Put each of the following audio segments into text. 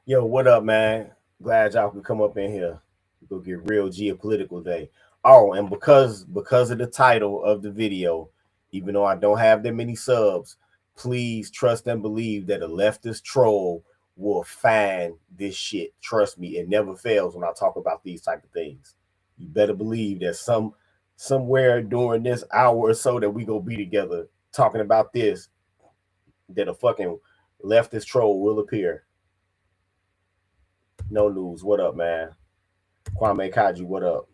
Yo, what up, man? Glad y'all could come up in here. We'll get real geopolitical day. Oh, and because of the title of the video, even though I don't have that many subs, please trust and believe that a leftist troll will find this shit. Trust me, it never fails when I talk about these type of things. You better believe that somewhere during this hour or so that we gonna be together talking about this, that a fucking leftist troll will appear. No news. What up, man? Kwame Kaji, what up?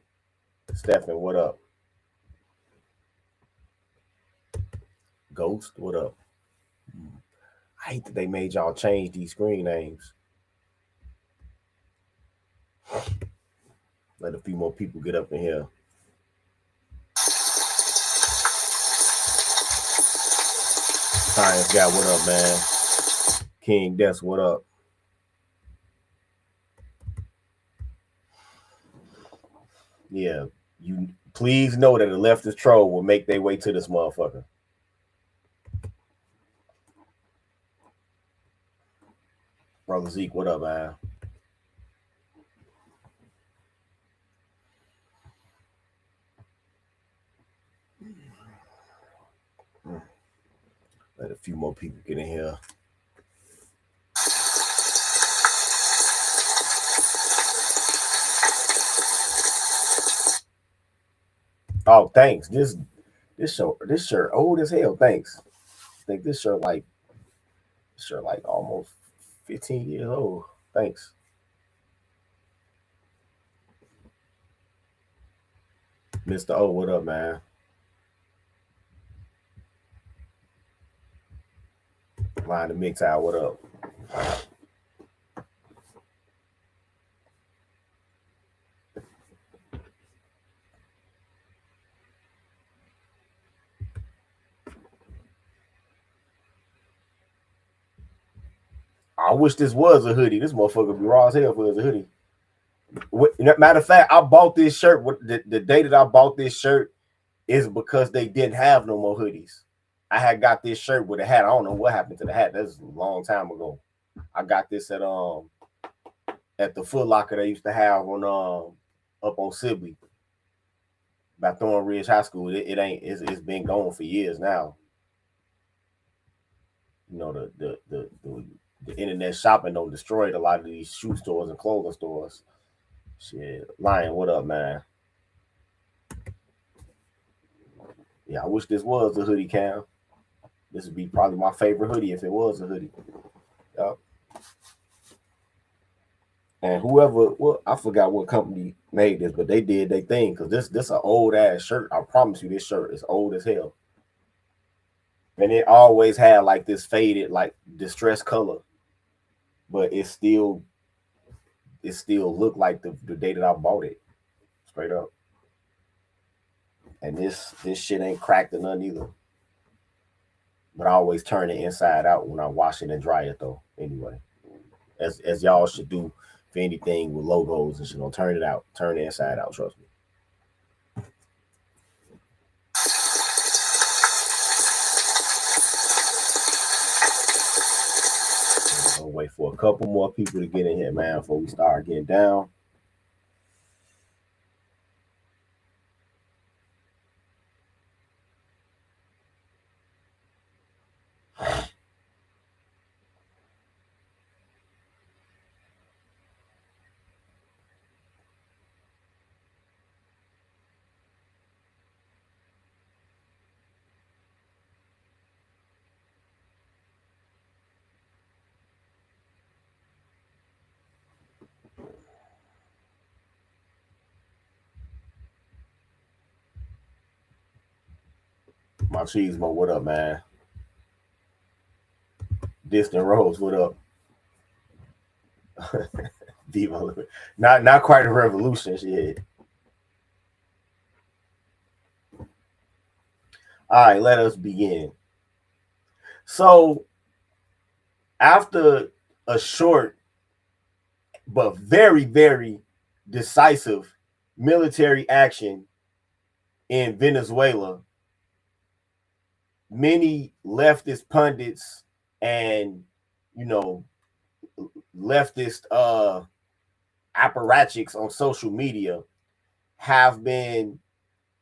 Stephen, what up? Ghost, what up? I hate that they made y'all change these screen names. Let a few more people get up in here. Science guy, what up, man? King Des, what up? Yeah, you please know that a leftist troll will make their way to this motherfucker. Brother Zeke, what up, man? Let a few more people get in here. Oh, thanks. This shirt old as hell. Thanks. I think this shirt like almost 15 years old. Thanks. Mr. O, what up, man? Line the mix out, what up? I wish this was a hoodie. This motherfucker would be raw as hell if it was a hoodie. Matter of fact, I bought this shirt. The day that I bought this shirt is because they didn't have no more hoodies. I had got this shirt with a hat. I don't know what happened to the hat. That's a long time ago. I got this at the Foot Locker they used to have on up on Sibley by Thornridge High School. It ain't. It's been gone for years now. You know the internet shopping don't destroyed a lot of these shoe stores and clothing stores. Shit, Lion, what up, man? Yeah, I wish this was a hoodie, Cam. This would be probably my favorite hoodie if it was a hoodie. Yep. And whoever, well, I forgot what company made this, but they did their thing because this an old ass shirt. I promise you, this shirt is old as hell, and it always had like this faded, like distressed color, but it still looked like the day that I bought it, straight up. And this shit ain't cracked or none either. But I always turn it inside out when I wash it and dry it though. Anyway, as y'all should do for anything with logos and shit. Don't turn it out, turn it inside out. Trust me. I'll wait for a couple more people to get in here, man, before we start getting down. My cheese mo, what up, man? Distant Rose, what up? Diva, not quite a revolution, shit. All right, let us begin. So after a short but very, very decisive military action in Venezuela, many leftist pundits and, you know, leftist apparatchiks on social media have been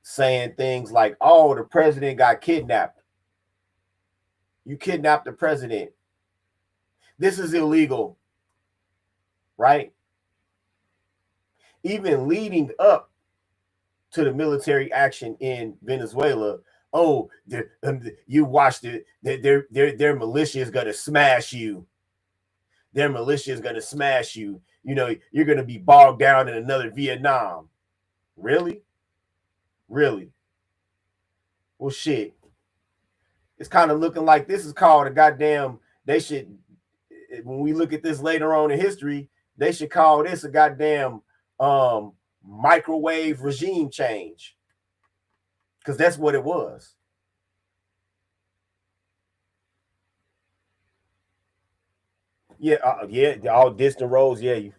saying things like, oh, the president got kidnapped. You kidnapped the president. This is illegal, right? Even leading up to the military action in Venezuela, oh, you watched it. Their militia is gonna smash you. Their militia is gonna smash you. You know, you're gonna be bogged down in another Vietnam. Really? Really? Well, shit. It's kind of looking like this is called a goddamn. They should, when we look at this later on in history, they should call this a goddamn microwave regime change, because that's what it was. Yeah, all distant roads. Yeah, you.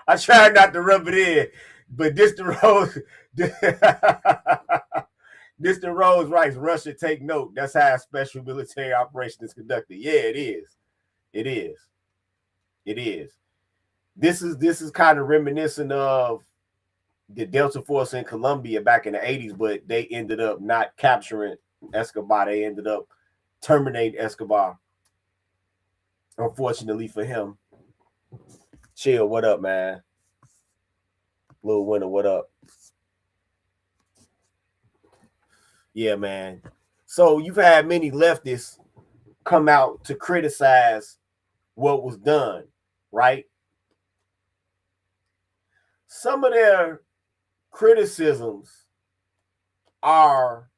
I try not to rub it in, but distant roads. Distant roads, right? Russia, take note. That's how a special military operation is conducted. Yeah, it is. It is. It is. This is kind of reminiscent of the Delta Force in Colombia back in the 80s, but they ended up not capturing Escobar. They ended up terminating Escobar. Unfortunately for him. Chill, what up, man? Little Winter, what up? Yeah, man. So you've had many leftists come out to criticize what was done, right? Some of their criticisms are,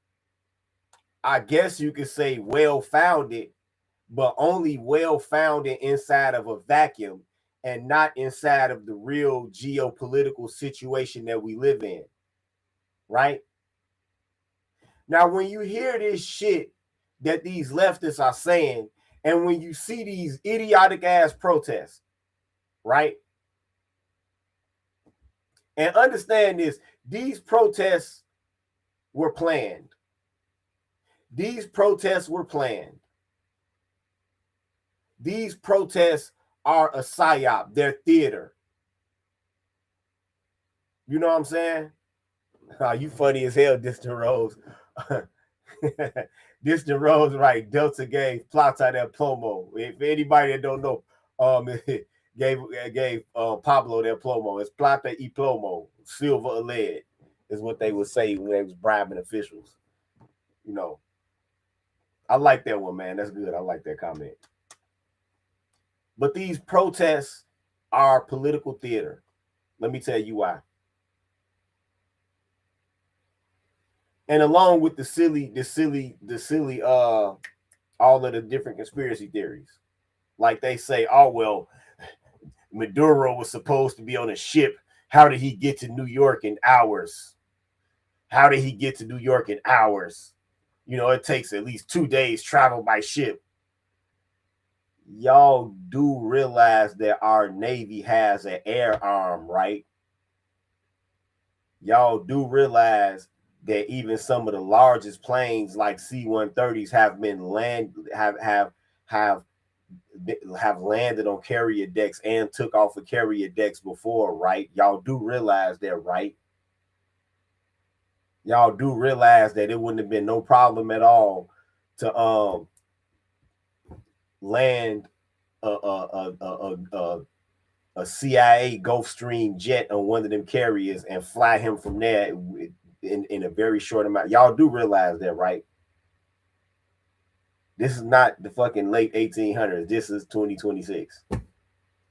I guess you could say, well-founded, but only well-founded inside of a vacuum and not inside of the real geopolitical situation that we live in, right? Now, when you hear this shit that these leftists are saying, and when you see these idiotic ass protests, right? And understand this, these protests were planned. These protests were planned. These protests are a psyop. They're theater. You know what I'm saying? You funny as hell, Distant Rose. Distant Rose, right? Delta gave Plata del Plomo. If anybody that don't know, gave Pablo del Plomo. It's Plata y Plomo, silver or lead, is what they would say when they was bribing officials. You know, I like that one, man. That's good. I like that comment. But these protests are political theater. Let me tell you why. And along with the silly, all of the different conspiracy theories. Like they say, oh, well, Maduro was supposed to be on a ship. How did he get to New York in hours? How did he get to New York in hours? You know, it takes at least 2 days travel by ship. Y'all do realize that our Navy has an air arm, right? Y'all do realize that even some of the largest planes like C-130s have been have landed on carrier decks and took off of carrier decks before, right? Y'all do realize that, right? Y'all do realize that it wouldn't have been no problem at all to land a CIA Gulfstream jet on one of them carriers and fly him from there in a very short amount. Y'all do realize that, right? This is not the fucking late 1800s. This is 2026.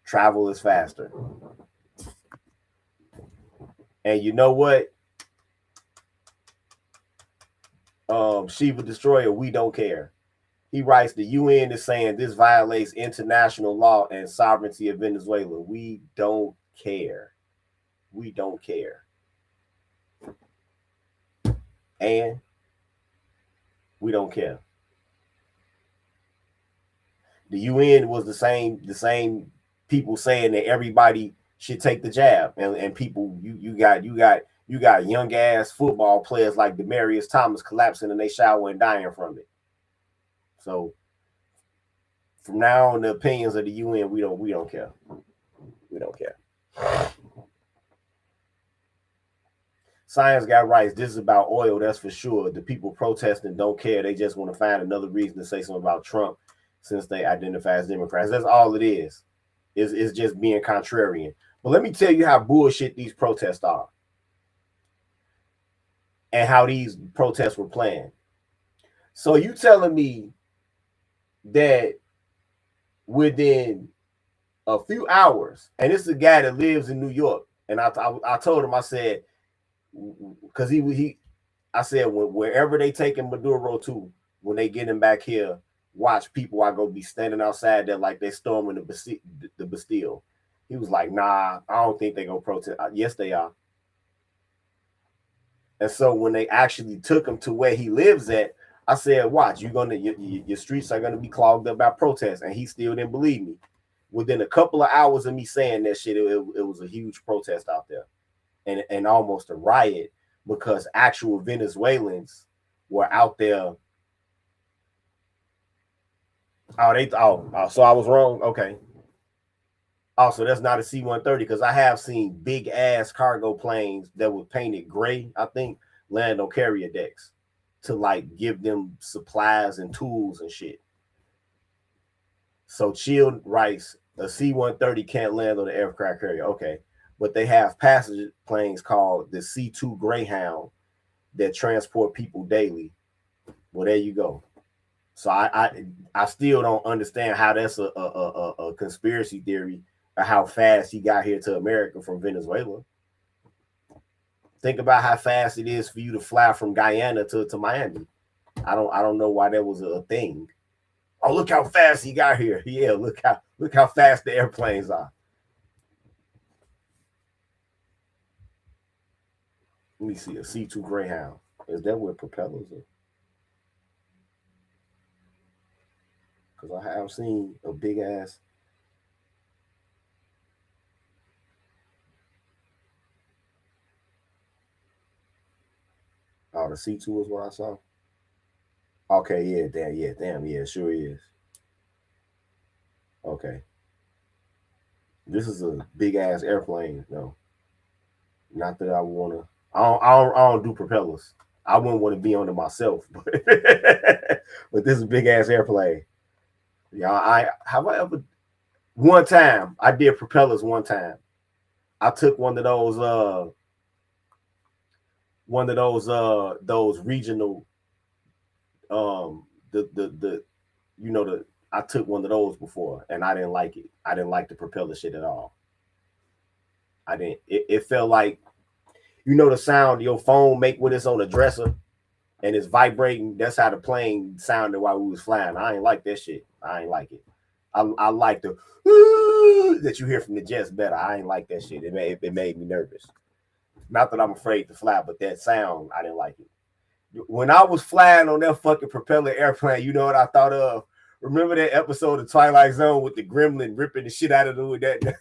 Travel is faster. And you know what? Shiva Destroyer, we don't care. He writes, the UN is saying this violates international law and sovereignty of Venezuela. We don't care. We don't care. And we don't care. The UN was the same people saying that everybody should take the jab, and people, you got young ass football players like Demarius Thomas collapsing in their shower and dying from it. So From now on, the opinions of the UN, we don't care. We don't care. Science got rights. This is about oil, that's for sure. The people protesting don't care. They just want to find another reason to say something about Trump since they identify as Democrats. That's all it is. It's just being contrarian. But let me tell you how bullshit these protests are and how these protests were planned. So you telling me that within a few hours, and this is a guy that lives in New York, and I told him, I said, because I said, wherever they taking Maduro to, when they get him back here, watch people are gonna be standing outside there like they storming the Bastille. He was like, nah, I don't think they gonna protest. Yes, they are. And so when they actually took him to where he lives at, I said, watch, your streets are gonna be clogged up by protests. And he still didn't believe me. Within a couple of hours of me saying that shit, it was a huge protest out there. And almost a riot, because actual Venezuelans were out there. So I was wrong. Okay. Also, that's not a C-130, because I have seen big ass cargo planes that were painted gray, I think, land on carrier decks to like give them supplies and tools and shit. So Chill writes, a C-130 can't land on the aircraft carrier. Okay. But they have passenger planes called the C-2 Greyhound that transport people daily. Well, there you go. So I still don't understand how that's a conspiracy theory of how fast he got here to America from Venezuela. Think about how fast it is for you to fly from Guyana to Miami. I don't know why that was a thing. Oh, look how fast he got here. Yeah, look how fast the airplanes are. Let me see, a C-2 Greyhound. Is that what propellers are? Because I have seen a big ass. Oh, the C-2 is what I saw. Okay, yeah, damn, yeah, sure is. Okay. This is a big ass airplane, though. Not that I wanna. I don't do propellers. I wouldn't want to be on it myself, but but this is a big ass airplane. Yeah, I ever one time I did propellers one time. I took one of those regional the I took one of those before and I didn't like it. I didn't like the propeller shit at all. I didn't. It felt like, the sound your phone make when it's on a dresser and it's vibrating. That's how the plane sounded while we was flying. I ain't like that shit. I ain't like it. I like the that you hear from the jets better. I ain't like that shit. It made me nervous. Not that I'm afraid to fly, but that sound, I didn't like it. When I was flying on that fucking propeller airplane, you know what I thought of? Remember that episode of Twilight Zone with the gremlin ripping the shit out of the that?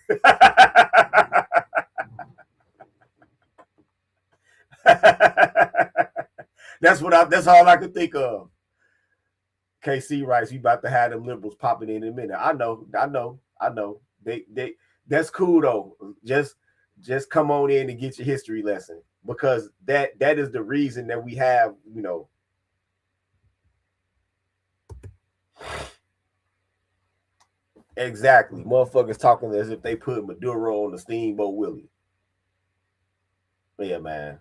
That's all I could think of. KC writes, you about to have them liberals popping in a minute. I know. They that's cool though. Just come on in and get your history lesson, because that is the reason that we have, exactly, motherfuckers talking as if they put Maduro on the Steamboat Willie. Yeah, man.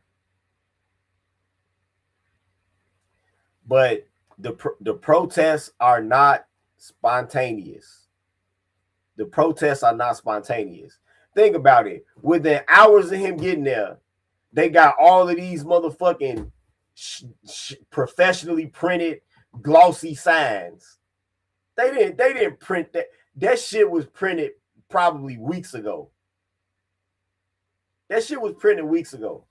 But the protests are not spontaneous. The protests are not spontaneous. Think about it. Within hours of him getting there, they got all of these motherfucking professionally printed glossy signs. They didn't print that. That shit was printed probably weeks ago. That shit was printed weeks ago.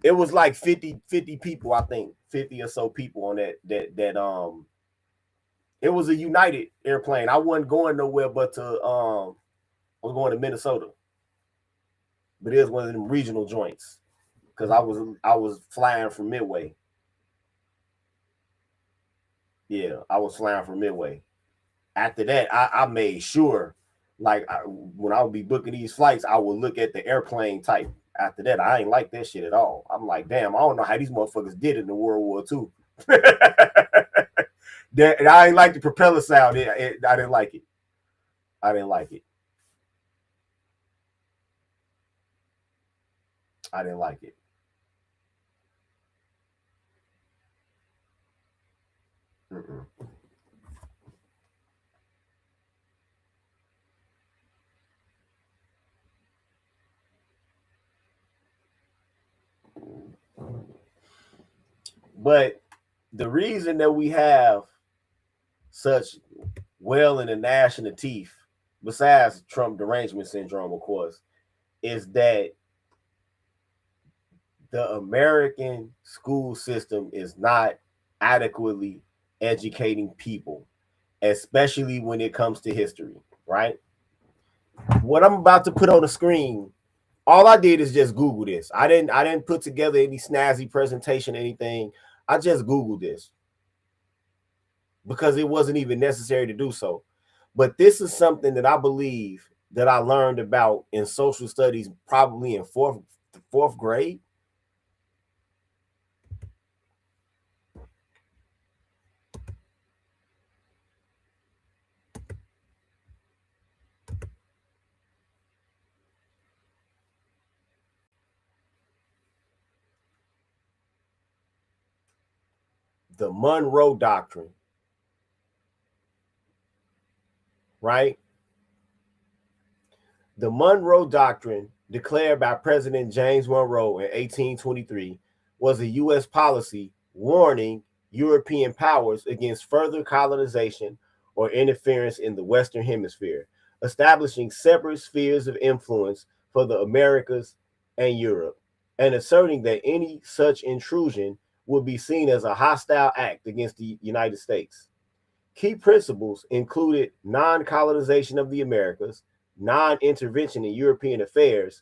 It was like 50 people, I think. 50 or so people on that it was a United airplane. I wasn't going nowhere but to I was going to Minnesota. But it was one of them regional joints, because I was flying from Midway. Yeah, I was flying from Midway. After that, I made sure, like, when I would be booking these flights, I would look at the airplane type. After that, I ain't like that shit at all. I'm like, damn, I don't know how these motherfuckers did it in World War II. And I ain't like the propeller sound. I didn't like it. I didn't like it. I didn't like it. Mm-mm. But the reason that we have such well in the gnashing of teeth, besides Trump derangement syndrome, of course, is that the American school system is not adequately educating people, especially when it comes to history, right? What I'm about to put on the screen, all I did is just Google this. I didn't put together any snazzy presentation, anything. I just Googled this because it wasn't even necessary to do so. But this is something that I believe that I learned about in social studies, probably in fourth grade. The Monroe Doctrine, right? The Monroe Doctrine, declared by President James Monroe in 1823, was a U.S. policy warning European powers against further colonization or interference in the Western Hemisphere, establishing separate spheres of influence for the Americas and Europe, and asserting that any such intrusion would be seen as a hostile act against the United States. Key principles included non-colonization of the Americas, non-intervention in European affairs,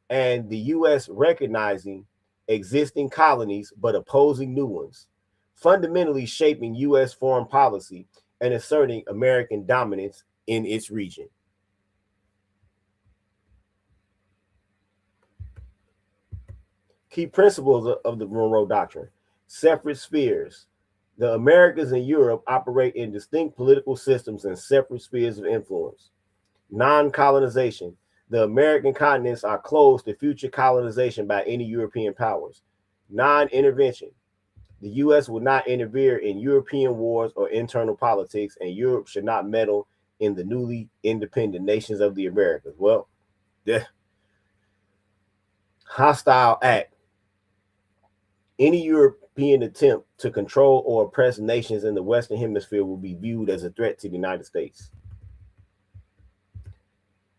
and the U.S. recognizing existing colonies but opposing new ones, fundamentally shaping U.S. foreign policy and asserting American dominance in its region. Key principles of the Monroe Doctrine: separate spheres. The Americas and Europe operate in distinct political systems and separate spheres of influence. Non-colonization. The American continents are closed to future colonization by any European powers. Non-intervention. The U.S. will not interfere in European wars or internal politics, and Europe should not meddle in the newly independent nations of the Americas. Well, the hostile act. Any European attempt to control or oppress nations in the Western Hemisphere will be viewed as a threat to the United States.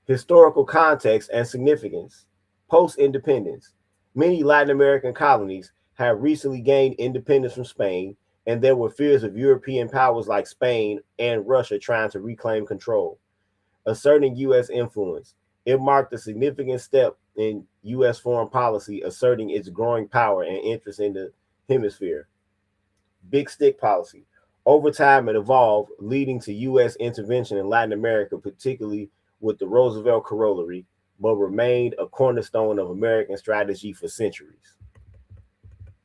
Historical context and significance. Post-independence, many Latin American colonies have recently gained independence from Spain, and there were fears of European powers like Spain and Russia trying to reclaim control. Asserting U.S. influence. It marked a significant step in U.S. foreign policy, asserting its growing power and interest in the hemisphere. Big stick policy. Over time, it evolved, leading to U.S. intervention in Latin America, particularly with the Roosevelt corollary, but remained a cornerstone of American strategy for centuries.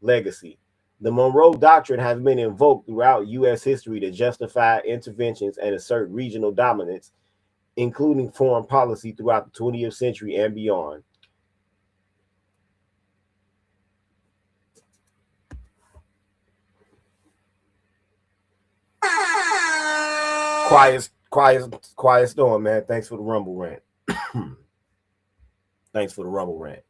Legacy. The Monroe Doctrine has been invoked throughout U.S. history to justify interventions and assert regional dominance, including foreign policy throughout the 20th century and beyond. Quiet storm, man. Thanks for the rumble rant. Thanks for the rumble rant.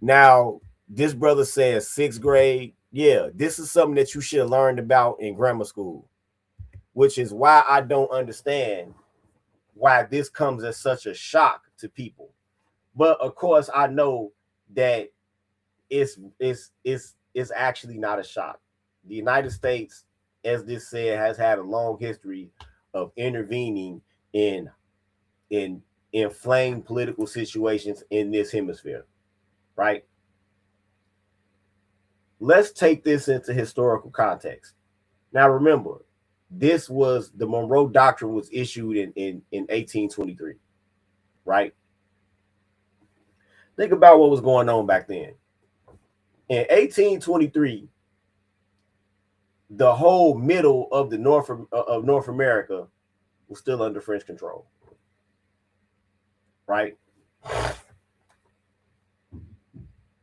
Now, this brother says sixth grade. Yeah, this is something that you should have learned about in grammar school, which is why I don't understand why this comes as such a shock to people. But of course, I know that it's actually not a shock. The United States, as this said, has had a long history of intervening in inflamed political situations in this hemisphere, right? Let's take this into historical context. Now, remember, This was the Monroe Doctrine was issued in 1823, right? Think about what was going on back then. In 1823, the whole middle of the North America was still under French control, right?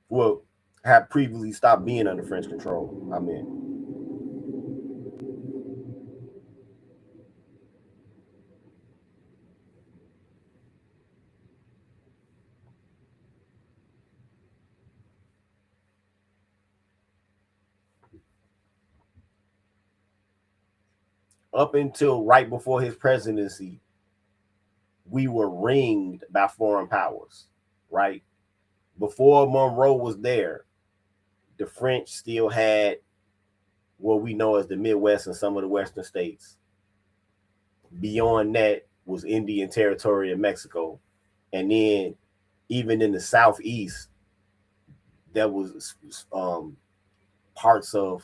Well, had previously stopped being under French control. I mean, up until right before his presidency, we were ringed by foreign powers, right? Before Monroe was there, the French still had what we know as the Midwest and some of the Western states. Beyond that was Indian Territory in Mexico. And then even in the Southeast, that was parts of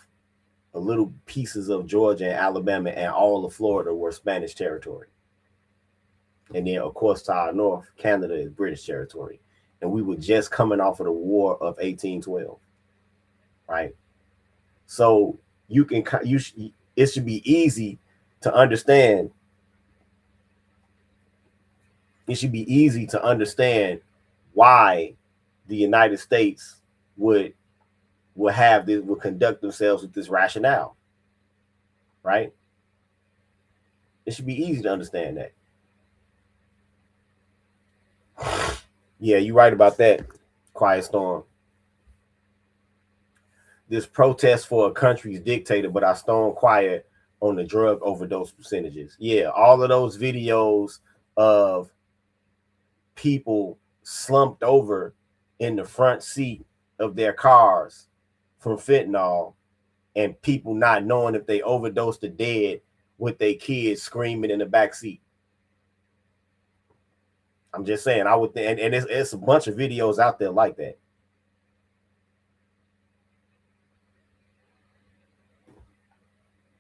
a little pieces of Georgia and Alabama and all of Florida were Spanish territory. And then, of course, to our north, Canada is British territory. And we were just coming off of the War of 1812, right? So it should be easy to understand. It should be easy to understand why the United States would conduct themselves with this rationale, right? It should be easy to understand that. Yeah, you're right about that, Quiet Storm. This protest for a country's dictator, but I stone quiet on the drug overdose percentages. Yeah, all of those videos of people slumped over in the front seat of their cars from fentanyl, and people not knowing if they overdosed or dead, with their kids screaming in the back seat. I'm just saying, I would think, and it's a bunch of videos out there like that.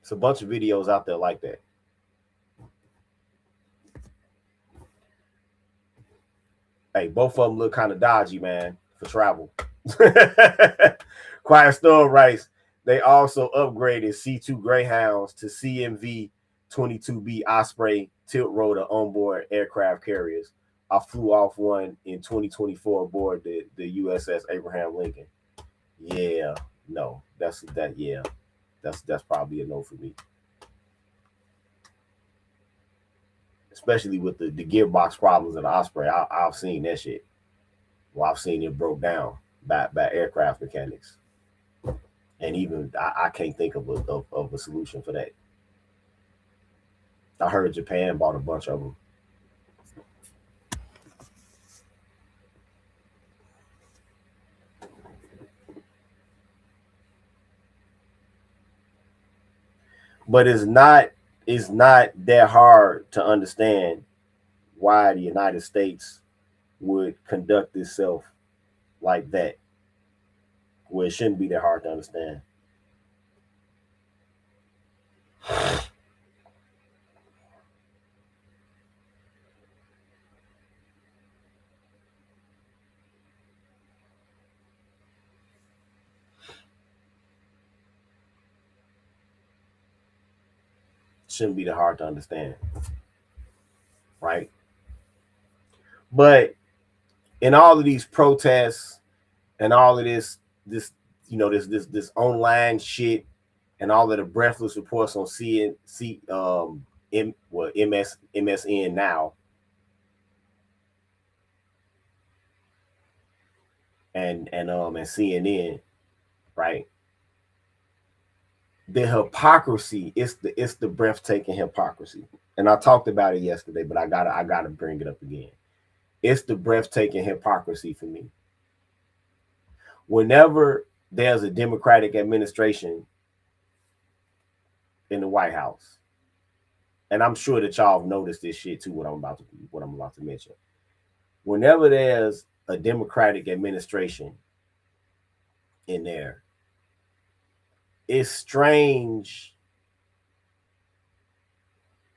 It's a bunch of videos out there like that. Hey, both of them look kind of dodgy, man, for travel. Quiet Storm writes, they also upgraded C2 Greyhounds to CMV 22B Osprey tilt rotor onboard aircraft carriers. I flew off one in 2024 aboard the USS Abraham Lincoln. Yeah, no, that's probably a no for me. Especially with the gearbox problems of the Osprey. I've seen that shit. Well, I've seen it broke down by aircraft mechanics. And even I can't think of a solution for that. I heard Japan bought a bunch of them. But it's not that hard to understand why the United States would conduct itself like that. Well, it shouldn't be that hard to understand. Shouldn't be that hard to understand, right? But in all of these protests and all of this this online shit and all of the breathless reports on MSN now and CNN, right? The hypocrisy, it's the breathtaking hypocrisy. And I talked about it yesterday, but I gotta bring it up again. It's the breathtaking hypocrisy for me. Whenever there's a Democratic administration in the White House, and I'm sure that y'all have noticed this shit too, what I'm about to mention. Whenever there's a Democratic administration in there, it's strange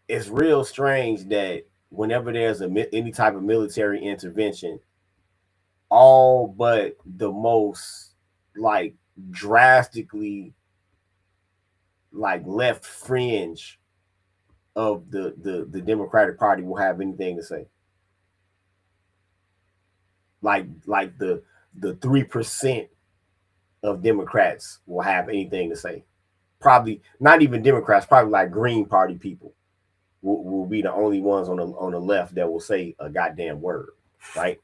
it's real strange that whenever there's any type of military intervention, all but the most like drastically like left fringe of the Democratic Party will have anything to say. Like the 3% of Democrats will have anything to say. Probably not even Democrats, probably like Green Party people will be the only ones on the left that will say a goddamn word, right?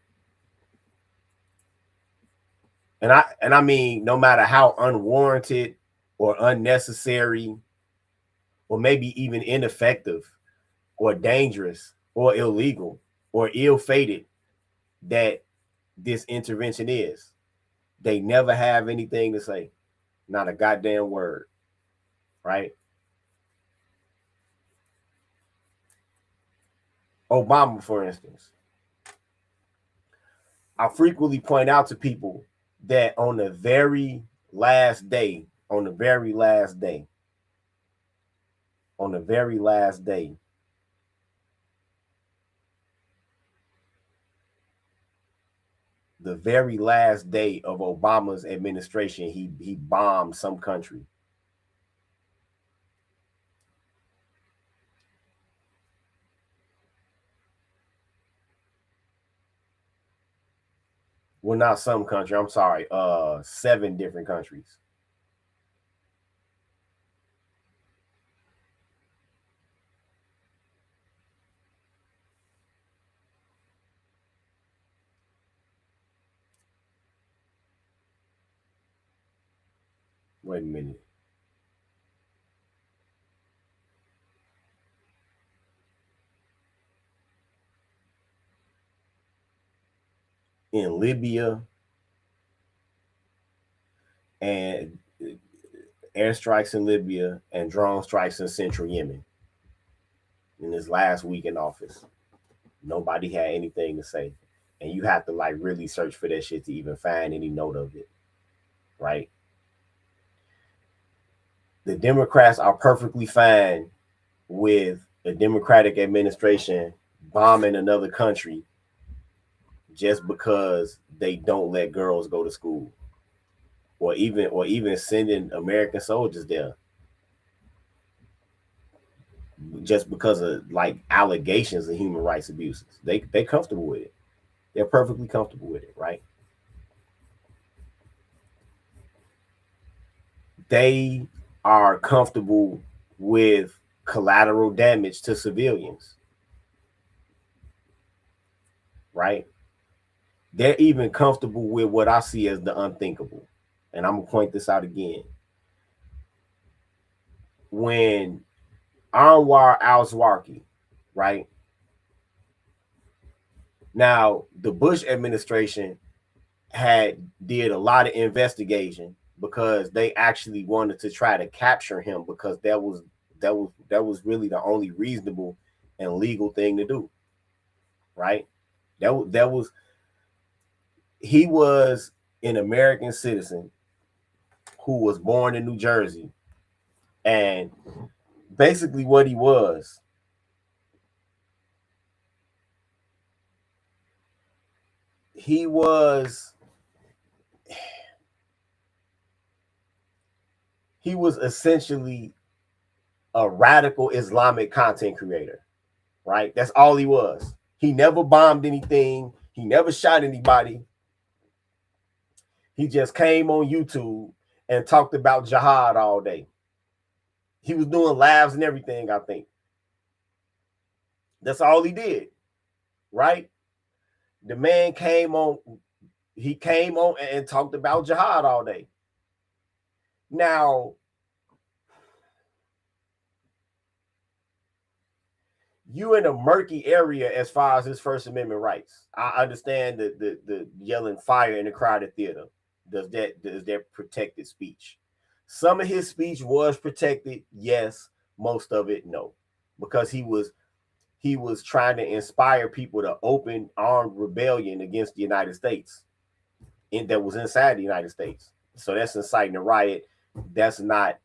And I mean, no matter how unwarranted or unnecessary or maybe even ineffective or dangerous or illegal or ill-fated that this intervention is, they never have anything to say. Not a goddamn word, right? Obama, for instance, I frequently point out to people that on the very last day, on the very last day, on the very last day, the very last day of Obama's administration, he bombed some country. Well, not some country. I'm sorry. 7 different countries. Wait a minute. In Libya and airstrikes in Libya and drone strikes in central Yemen in his last week in office. Nobody had anything to say. And you have to like really search for that shit to even find any note of it. Right? The Democrats are perfectly fine with a Democratic administration bombing another country just because they don't let girls go to school. Or even sending American soldiers there just because of like allegations of human rights abuses. They comfortable with it. They're perfectly comfortable with it, right? They are comfortable with collateral damage to civilians, right? They're even comfortable with what I see as the unthinkable. And I'm gonna point this out again. When Anwar al-Zawahiri, right? Now, the Bush administration did a lot of investigation because they actually wanted to try to capture him because that was really the only reasonable and legal thing to do, right? That was he was an American citizen who was born in New Jersey, and basically what he was essentially a radical Islamic content creator, right? That's all he was. He never bombed anything. He never shot anybody. He just came on YouTube and talked about jihad all day. He was doing lives and everything, I think. That's all he did, right? The man came on and talked about jihad all day. Now, you in a murky area as far as his First Amendment rights. I understand the yelling fire in a crowded theater. Does that protected speech? Some of his speech was protected, yes. Most of it, no, because he was trying to inspire people to open armed rebellion against the United States, that was inside the United States. So that's inciting a riot. That's not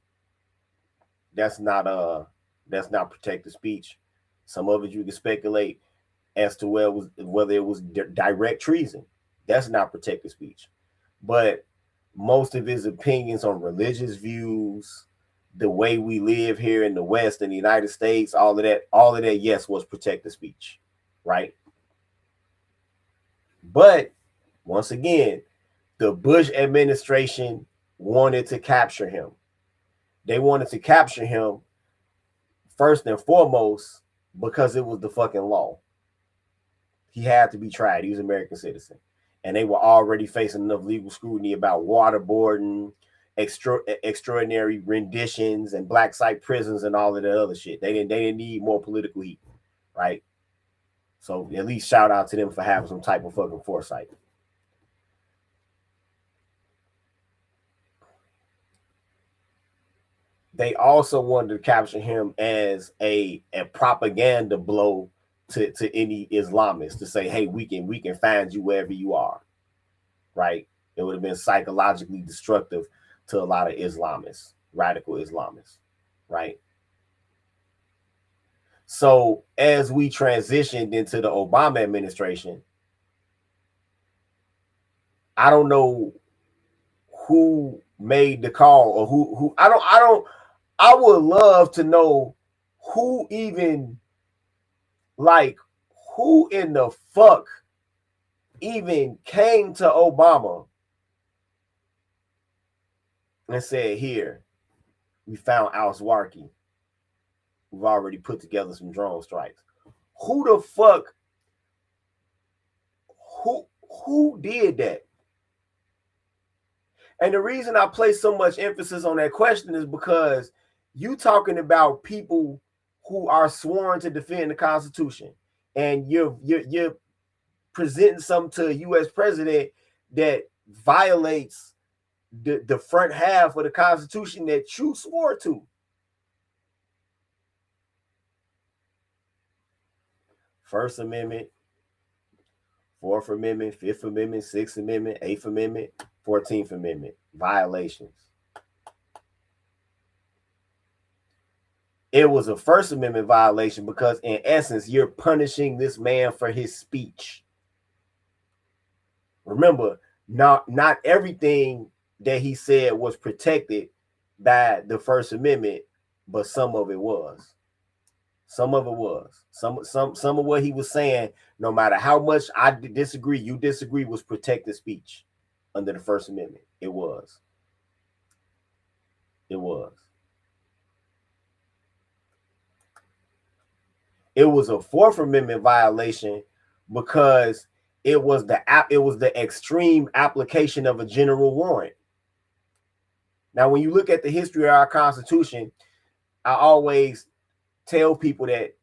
protected speech. Some of it you can speculate as to whether it was direct treason. That's not protected speech. But most of his opinions on religious views, the way we live here in the West, in the United States, all of that, yes, was protected speech, right? But once again, the Bush administration wanted to capture him. They wanted to capture him first and foremost because it was the fucking law. He had to be tried. He was an American citizen. And they were already facing enough legal scrutiny about waterboarding, extraordinary renditions, and black site prisons and all of that other shit. They didn't need more political heat, right? So at least shout out to them for having some type of fucking foresight. They also wanted to capture him as a propaganda blow to any Islamists to say, hey, we can find you wherever you are, right? It would have been psychologically destructive to a lot of Islamists, radical Islamists, right? So as we transitioned into the Obama administration, I don't know who made the call or who I would love to know who even, like, who in the fuck even came to Obama and said, here, we found Al-Zawahiri. We've already put together some drone strikes. Who the fuck, who did that? And the reason I place so much emphasis on that question is because you talking about people who are sworn to defend the Constitution, and you're presenting something to a U.S. president that violates the front half of the Constitution that you swore to. First Amendment, Fourth Amendment, Fifth Amendment, Sixth Amendment, Eighth Amendment, 14th Amendment violations. It was a First Amendment violation because, in essence, you're punishing this man for his speech. Remember, not everything that he said was protected by the First Amendment, but some of it was. Some of it was. Some of what he was saying, no matter how much I disagree, you disagree, was protected speech under the First Amendment. It was. It was. It was a Fourth Amendment violation because it was the extreme application of a general warrant. Now, when you look at the history of our Constitution, I always tell people that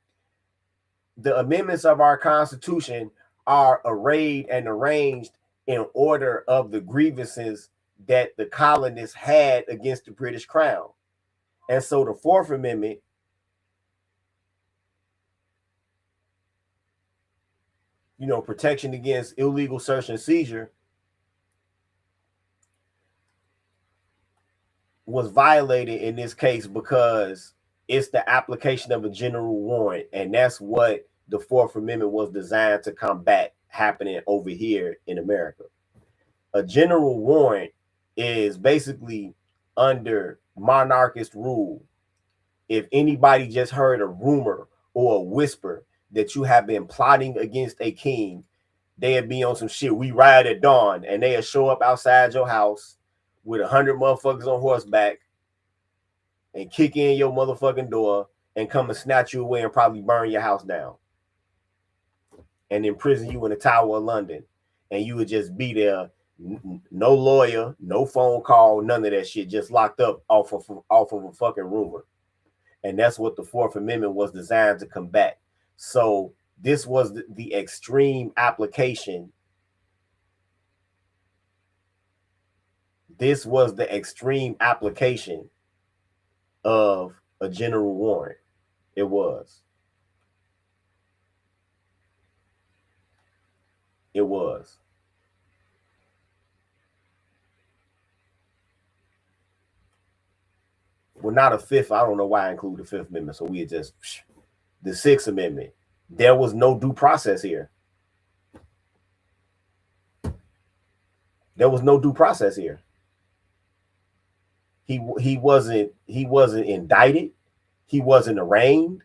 the amendments of our Constitution are arrayed and arranged in order of the grievances that the colonists had against the British Crown. And so the Fourth Amendment, protection against illegal search and seizure, was violated in this case because it's the application of a general warrant, and that's what the Fourth Amendment was designed to combat happening over here in America. A general warrant is basically under monarchist rule. If anybody just heard a rumor or a whisper that you have been plotting against a king, they'd be on some shit. We ride at dawn, and they'll show up outside your house with 100 motherfuckers on horseback and kick in your motherfucking door and come and snatch you away and probably burn your house down and imprison you in the Tower of London. And you would just be there, no lawyer, no phone call, none of that shit, just locked up off of a fucking rumor. And that's what the Fourth Amendment was designed to combat. So this was the extreme application. This was the extreme application of a general warrant. It was. It was. Well, not a fifth. I don't know why I include the Fifth Amendment. So we just the Sixth Amendment. There was no due process here. There was no due process here. He wasn't indicted. He wasn't arraigned.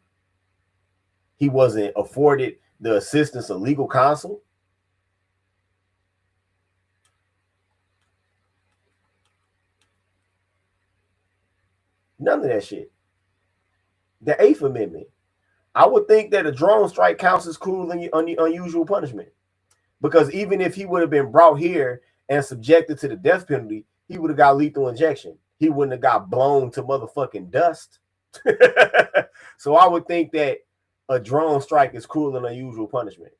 He wasn't afforded the assistance of legal counsel. None of that shit. The Eighth Amendment. I would think that a drone strike counts as cruel and unusual punishment, because even if he would have been brought here and subjected to the death penalty, he would have got lethal injection. He wouldn't have got blown to motherfucking dust. So I would think that a drone strike is cruel and unusual punishment.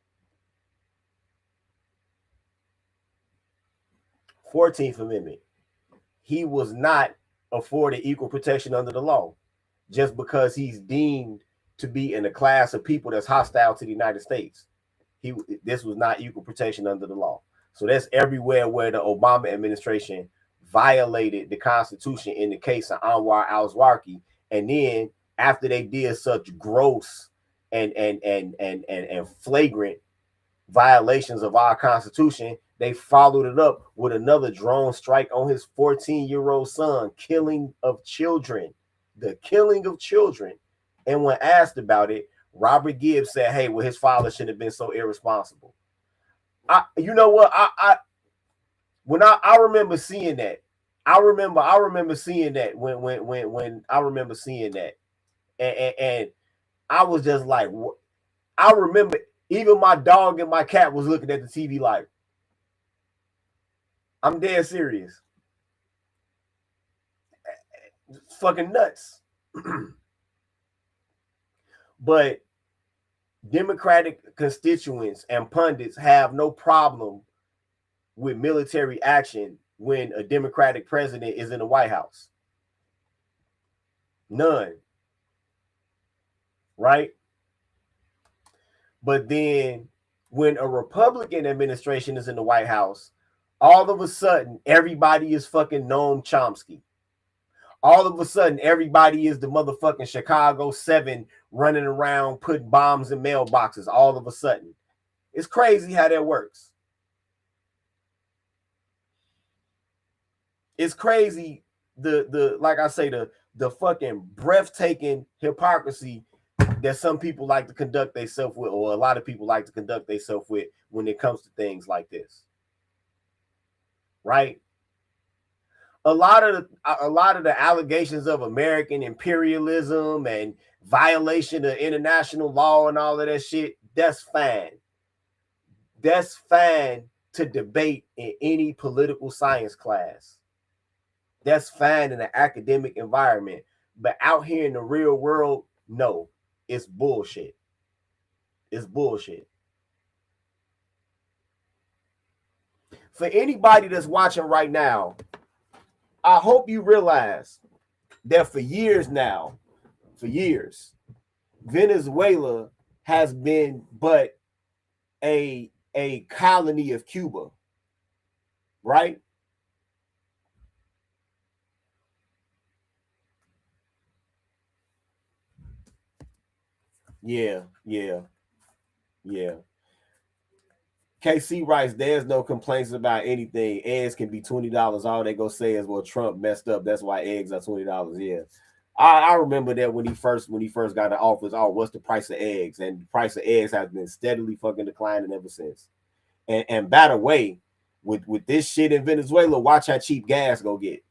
14th Amendment. He was not afforded equal protection under the law just because he's deemed to be in a class of people that's hostile to the United States. This was not equal protection under the law. So that's everywhere where the Obama administration violated the Constitution in the case of Anwar al-Zawahiri. And then after they did such gross and flagrant violations of our Constitution, they followed it up with another drone strike on his 14-year-old son, killing of children, the killing of children. And when asked about it, Robert Gibbs said, hey, well, his father shouldn't have been so irresponsible. You know what? I remember seeing that. I remember seeing that when I remember seeing that. And I was just like, I remember even my dog and my cat was looking at the TV like, I'm dead serious. It's fucking nuts. But Democratic constituents and pundits have no problem with military action when a Democratic president is in the White House. None. Right? But then when a Republican administration is in the White House, all of a sudden, everybody is fucking Noam Chomsky. All of a sudden, everybody is the motherfucking Chicago 7 running around putting bombs in mailboxes. All of a sudden. It's crazy how that works. It's crazy, like I say, the fucking breathtaking hypocrisy that some people like to conduct themselves with, or a lot of people like to conduct themselves with when it comes to things like this. Right? A lot of the allegations of American imperialism and violation of international law and all of that shit, that's fine. That's fine to debate in any political science class. That's fine in an academic environment. But out here in the real world, no, it's bullshit. It's bullshit. For anybody that's watching right now, I hope you realize that for years now, Venezuela has been but a colony of Cuba, right? Yeah. KC writes, there's no complaints about anything. Eggs can be $20. All they go say is, well, Trump messed up. That's why eggs are $20. Yeah. I remember that when he first got to office, what's the price of eggs? And the price of eggs has been steadily fucking declining ever since. And by the way, with this shit in Venezuela, watch how cheap gas go get.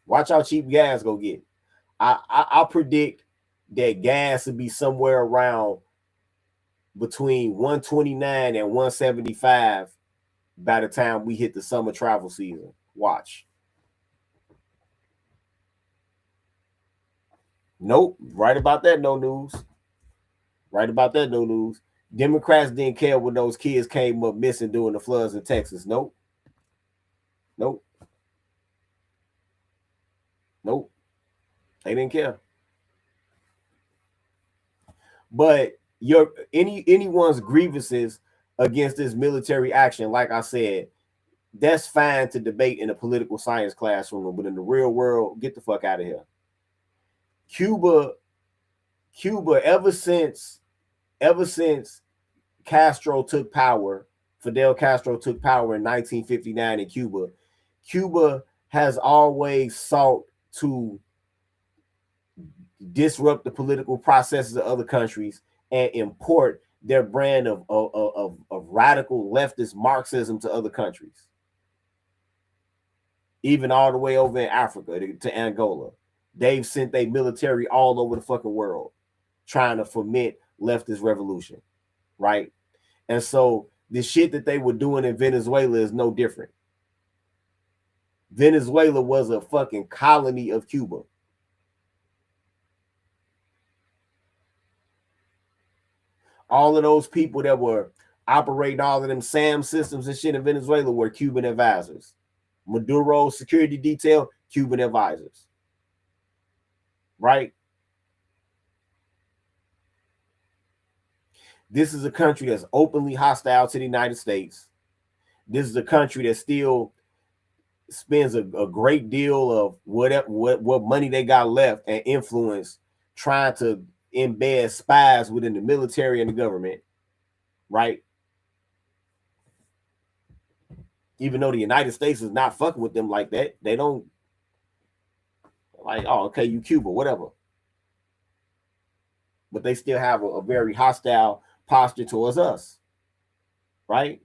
Watch how cheap gas go get. I predict that gas will be somewhere around between 129 and 175 by the time we hit the summer travel season. Watch. Nope. Right about that, no news. Democrats didn't care when those kids came up missing during the floods in Texas. Nope. They didn't care. But anyone's grievances against this military action, like I said, that's fine to debate in a political science classroom, but in the real world, get the fuck out of here. Cuba Cuba, ever since Castro took power, Fidel Castro took power in 1959 in Cuba, Cuba has always sought to disrupt the political processes of other countries and import their brand of radical leftist Marxism to other countries, even all the way over in Africa to Angola. They've sent their military all over the fucking world trying to foment leftist revolution, right? And so the shit that they were doing in Venezuela is no different. Venezuela was a fucking colony of Cuba. All of those people that were operating all of them SAM systems and shit in Venezuela were Cuban advisors. Maduro's security detail, Cuban advisors. Right? This is a country that's openly hostile to the United States. This is a country that still spends a great deal of what money they got left and influence trying to embed spies within the military and the government, right? Even though the United States is not fucking with them like that, they don't like, oh, okay, you Cuba, whatever. But they still have a very hostile posture towards us, right?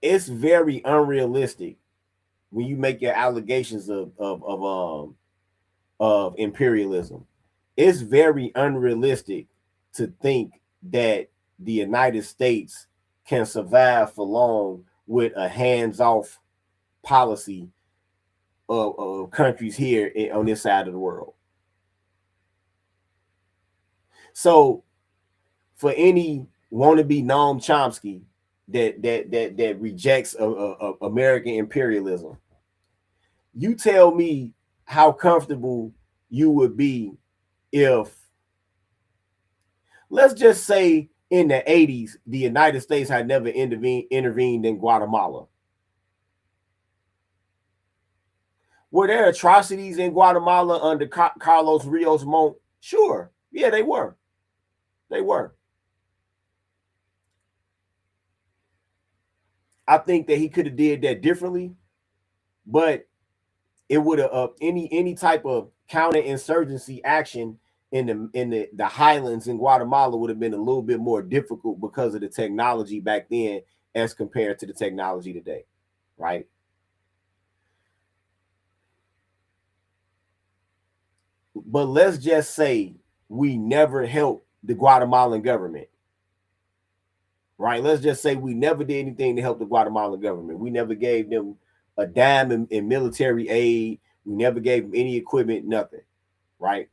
It's very unrealistic when you make your allegations of imperialism. It's very unrealistic to think that the United States can survive for long with a hands-off policy of countries here on this side of the world. So, for any wannabe Noam Chomsky that rejects American imperialism, you tell me how comfortable you would be if, let's just say, in the 80s, the United States had never intervened in Guatemala. Were there atrocities in Guatemala under Carlos Rios Montt? Sure. Yeah, they were. They were. I think that he could have did that differently, but it would have any type of counterinsurgency action in the highlands in Guatemala would have been a little bit more difficult because of the technology back then as compared to the technology today, right? But let's just say we never helped the Guatemalan government, right? Let's just say we never did anything to help the Guatemalan government. We never gave them a dime in military aid. We never gave them any equipment, nothing, right?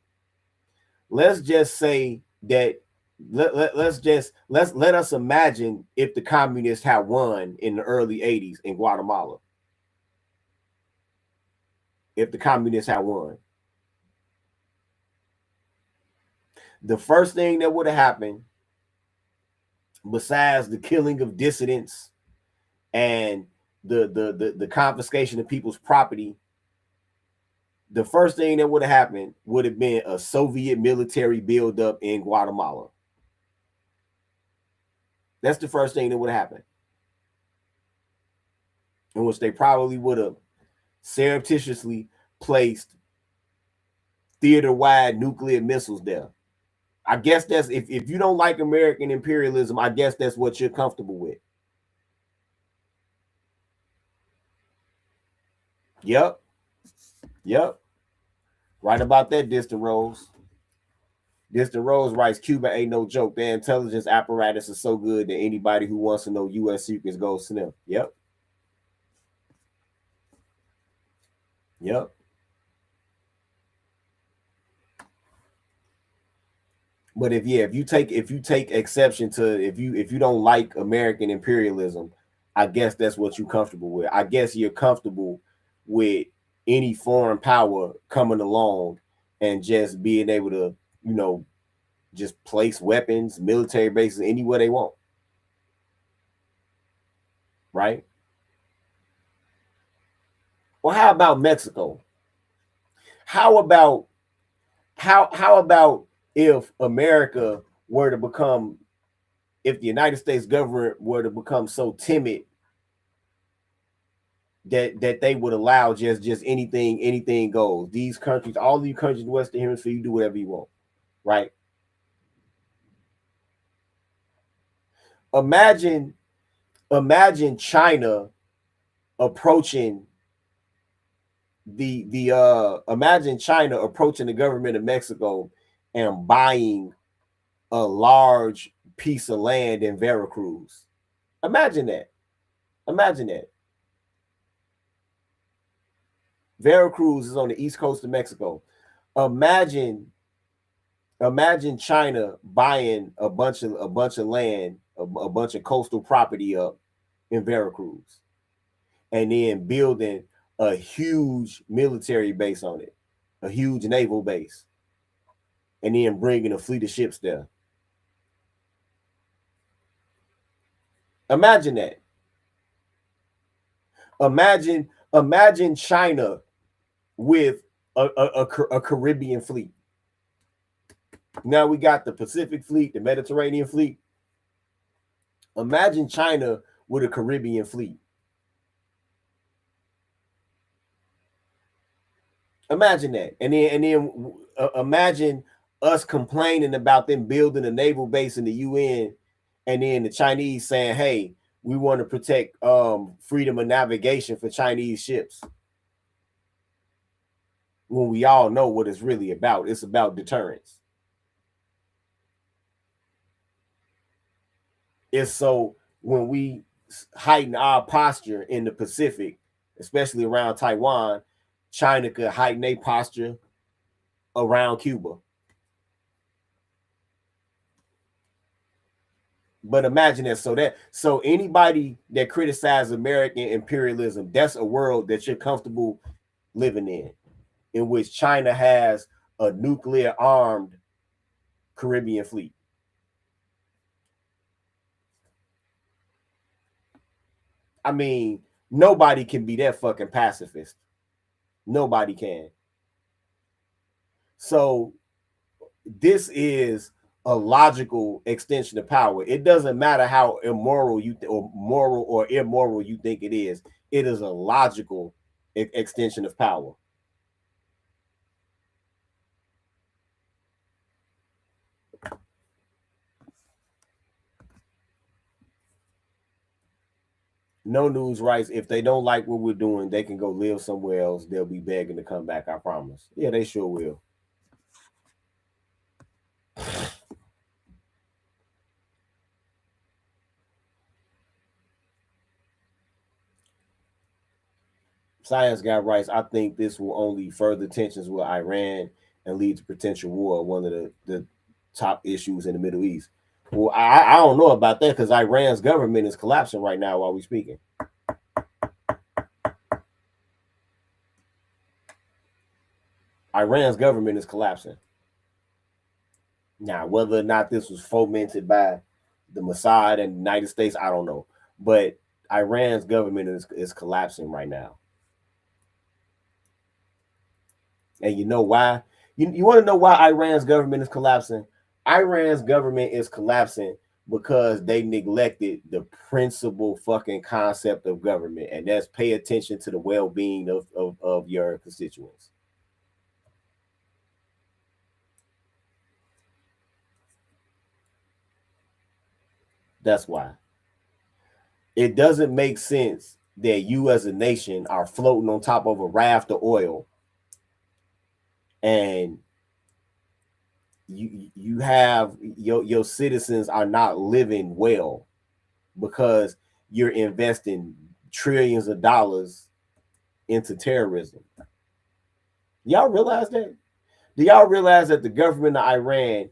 Let's just say that let us imagine if the communists had won in the early 80s in Guatemala. If the communists had won, the first thing that would have happened, besides the killing of dissidents and the confiscation of people's property, the first thing that would have happened would have been a Soviet military buildup in Guatemala. That's the first thing that would have happened, in which they probably would have surreptitiously placed theater-wide nuclear missiles there. I guess that's, if you don't like American imperialism, I guess that's what you're comfortable with. Yep. Right about that, Distant Rose. Distant Rose writes, Cuba ain't no joke. Their intelligence apparatus is so good that anybody who wants to know U.S. secrets goes to them. Yep. But if you take exception to, if you don't like American imperialism, I guess that's what you're comfortable with. I guess you're comfortable with any foreign power coming along and just being able to, just place weapons, military bases anywhere they want. Right? Well, how about Mexico? How about if America were to become, if the United States government were to become so timid that they would allow just anything goes. These countries, all these countries in the Western Hemisphere, you do whatever you want, right? Imagine China approaching imagine China approaching the government of Mexico and buying a large piece of land in Veracruz. Imagine that. Imagine that. Veracruz is on the east coast of Mexico. Imagine China buying a bunch of land, a bunch of coastal property up in Veracruz, and then building a huge military base on it, a huge naval base, and then bringing a fleet of ships there. Imagine that. Imagine China with a Caribbean fleet. Now we got the Pacific fleet, the Mediterranean fleet. Imagine China with a Caribbean fleet. Imagine that. And then imagine us complaining about them building a naval base in the UN, and then the Chinese saying, hey, we want to protect freedom of navigation for Chinese ships. When we all know what it's really about. It's about deterrence. It's so when we heighten our posture in the Pacific, especially around Taiwan, China could heighten their posture around Cuba. But imagine that. So anybody that criticizes American imperialism, that's a world that you're comfortable living in which China has a nuclear armed Caribbean fleet. I mean, nobody can be that fucking pacifist. Nobody can. So this is a logical extension of power. It doesn't matter how immoral or moral or immoral you think it is. It is a logical extension of power. No News writes, if they don't like what we're doing, they can go live somewhere else. They'll be begging to come back, I promise. Yeah, they sure will. Science Guy writes, I think this will only further tensions with Iran and lead to potential war, one of the top issues in the Middle East. Well, I don't know about that because Iran's government is collapsing right now while we're speaking. Iran's government is collapsing. Now, whether or not this was fomented by the Mossad and the United States, I don't know. But Iran's government is collapsing right now. And you know why? You want to know why Iran's government is collapsing? Iran's government is collapsing because they neglected the principal fucking concept of government, and that's pay attention to the well-being of your constituents. That's why. It doesn't make sense that you as a nation are floating on top of a raft of oil and you have your citizens are not living well because you're investing trillions of dollars into terrorism. Y'all realize that? Do y'all realize that the government of Iran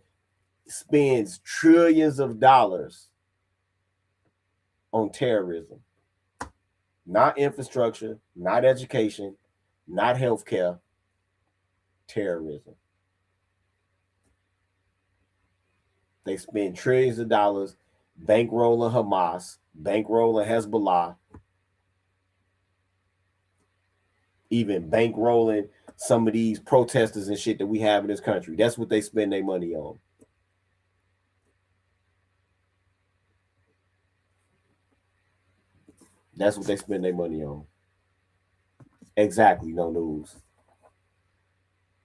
spends trillions of dollars on terrorism? Not infrastructure, not education, not healthcare, terrorism. They spend trillions of dollars bankrolling Hamas, bankrolling Hezbollah, even bankrolling some of these protesters and shit that we have in this country. That's what they spend their money on. That's what they spend their money on. Exactly, no news.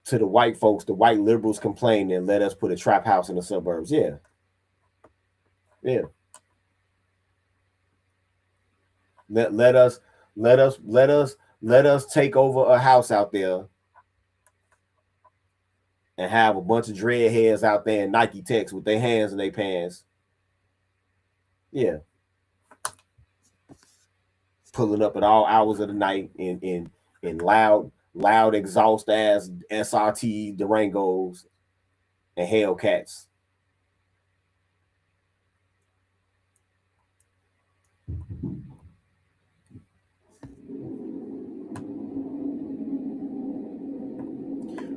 To the white folks, the white liberals complain and let us put a trap house in the suburbs. Yeah. Yeah. Let us take over a house out there and have a bunch of dreadheads out there in Nike Techs with their hands in their pants. Yeah. Pulling up at all hours of the night in loud exhaust ass SRT Durangos and Hellcats.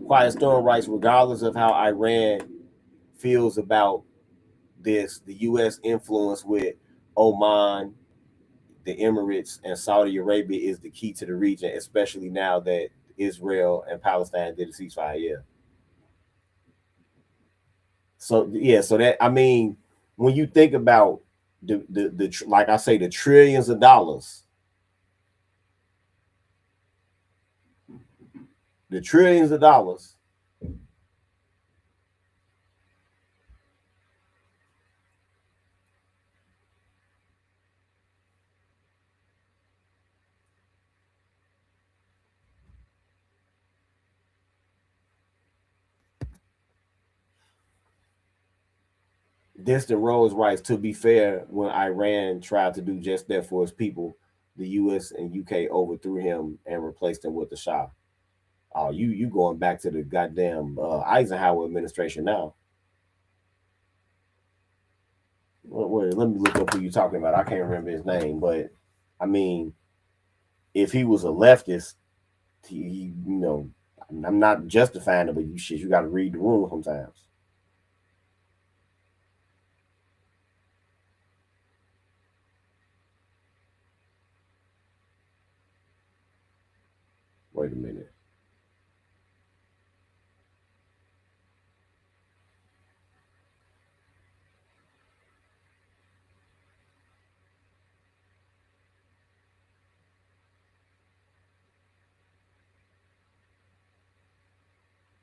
Quiet Storm writes, regardless of how Iran feels about this, the U.S. influence with Oman, the Emirates, and Saudi Arabia is the key to the region, especially now that Israel and Palestine did a ceasefire. Yeah. So yeah, so that, I mean, when you think about the like I say, the trillions of dollars, the trillions of dollars. Distant Rose writes, to be fair, when Iran tried to do just that for its people, the US and UK overthrew him and replaced him with the Shah. Oh, you going back to the goddamn Eisenhower administration now. Wait, let me look up who you're talking about. I can't remember his name, but I mean, if he was a leftist, he you know, I'm not justifying it, but you got to read the room sometimes. Wait a minute.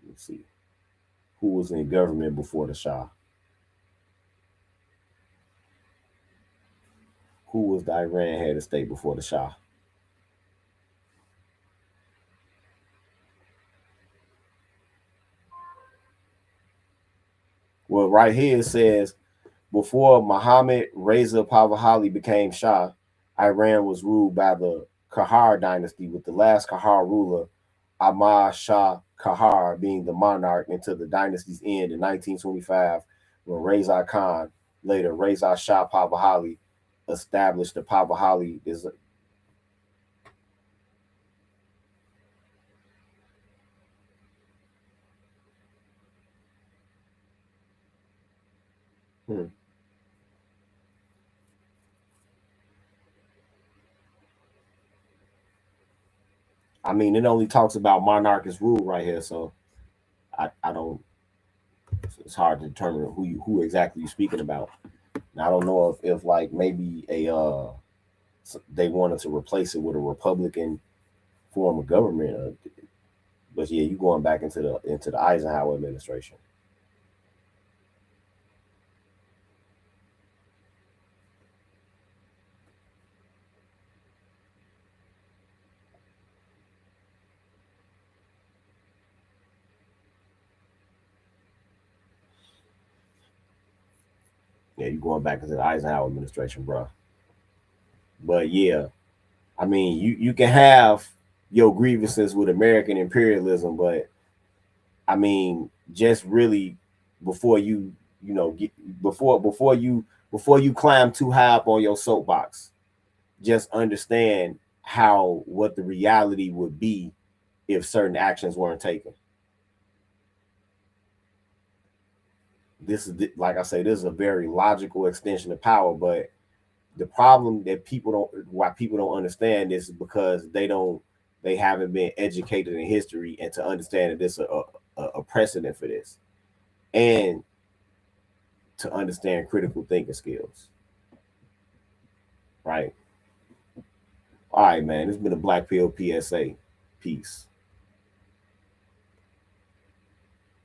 Let's see. Who was in government before the Shah? Who was the Iran head of state before the Shah? Well, right here it says, before Mohammed Reza Pahlavi became Shah, Iran was ruled by the Kahar dynasty, with the last Kahar ruler, Ahmad Shah Kahar, being the monarch until the dynasty's end in 1925, when Reza Khan, later Reza Shah Pahlavi, established the Pahlavi. Hmm. I mean, it only talks about monarchist rule right here, so I don't. It's hard to determine who exactly you're speaking about. And I don't know if like maybe they wanted to replace it with a Republican form of government, but yeah, you going back into the Eisenhower administration. Yeah, you going back into the Eisenhower administration, bro. But yeah, I mean, you can have your grievances with American imperialism, but I mean, just really before you know get before you climb too high up on your soapbox, just understand how what the reality would be if certain actions weren't taken. This is, like I say, this is a very logical extension of power, but the problem that people don't why people don't understand this is because they don't they haven't been educated in history and to understand that there's a precedent for this, and to understand critical thinking skills. Right. All right, man. It's been a Black Pill PSA. Peace.